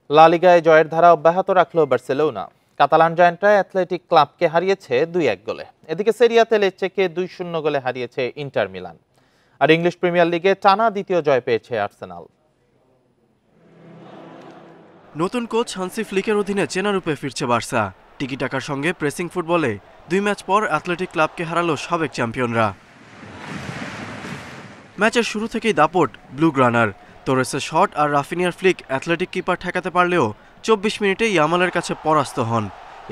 লা লিগায় জয়ের ধারা অব্যাহত রাখল বার্সেলোনা। কাতালান জায়ান্টরা অ্যাথলেটিক ক্লাবকে হারিয়েছে 2-1 গোলে। এদিকে সেরিয়াতে লেচেকে 2-0 গোলে হারিয়েছে ইন্টার মিলান। আর ইংলিশ প্রিমিয়ার লিগে টানা দ্বিতীয় জয় পেয়েছে আর্সেনাল। নতুন কোচ হান্সি ফ্লিকের অধীনে চেনা রূপে ফিরছে বার্সা। টিকি টাকার সঙ্গে প্রেসিং ফুটবলে 2 ম্যাচ পর অ্যাথলেটিক ক্লাবকে হারালো সাবেক চ্যাম্পিয়নরা। ম্যাচের শুরু থেকেই দাপট ব্লু গ্রানার। তোরেসের শট আর রাফিনিয়ার ফ্লিক অ্যাথলেটিক কিপার ঠেকাতে পারলেও 24 মিনিটে ইয়ামালের কাছে পরাস্ত হন।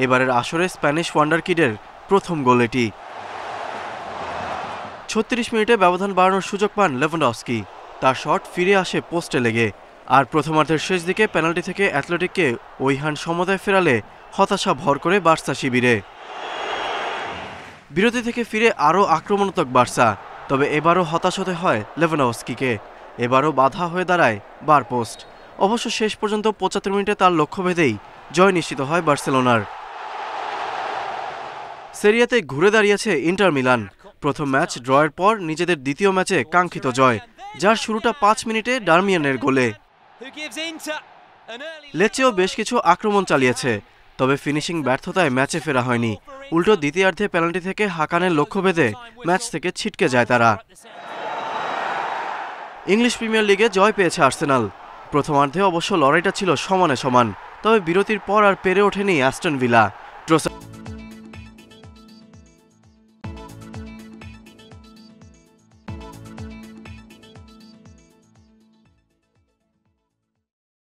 এবারের আসরে স্প্যানিশ ওয়ান্ডার কিডের প্রথম গোল এটি। 36 মিনিটে ব্যবধান বাড়ানোর সুযোগ পান লেভানডস্কি। তার শট ফিরে আসে পোস্টে লেগে। আর প্রথমার্ধের শেষ দিকে পেনাল্টি থেকে অ্যাথলেটিককে ওইহান সমতায় ফেরালে হতাশা ভর করে বার্সা শিবিরে। বিরতি থেকে ফিরে আরও আক্রমণাত্মক বার্সা, তবে এবারও হতাশ হতে হয় লেভানডস্কিকে। এবারও বাধা হয়ে দাঁড়ায় বার পোস্ট। অবশ্য শেষ পর্যন্ত 75 মিনিটে তার লক্ষ্যভেদেই জয় নিশ্চিত হয় বার্সেলোনার। সেরিয়াতে ঘুরে দাঁড়িয়েছে ইন্টার মিলান। প্রথম ম্যাচ ড্রয়ের পর নিজেদের দ্বিতীয় ম্যাচে কাঙ্ক্ষিত জয়, যার শুরুটা 5 মিনিটে ডারমিয়ানের গোলে। লেচেও বেশ কিছু আক্রমণ চালিয়েছে, তবে ফিনিশিং ব্যর্থতায় ম্যাচে ফেরা হয়নি। উল্টো দ্বিতীয়ার্ধে পেনাল্টি থেকে হাকানের লক্ষ্যভেদে ম্যাচ থেকে ছিটকে যায় তারা। ইংলিশ প্রিমিয়ার লিগে জয় পেয়েছে আর্সেনাল। প্রথমার্ধে অবশ্য লড়াইটা ছিল সমানে সমান, তবে বিরতির পর আর পেরে ওঠেনি অ্যাস্টন ভিলা।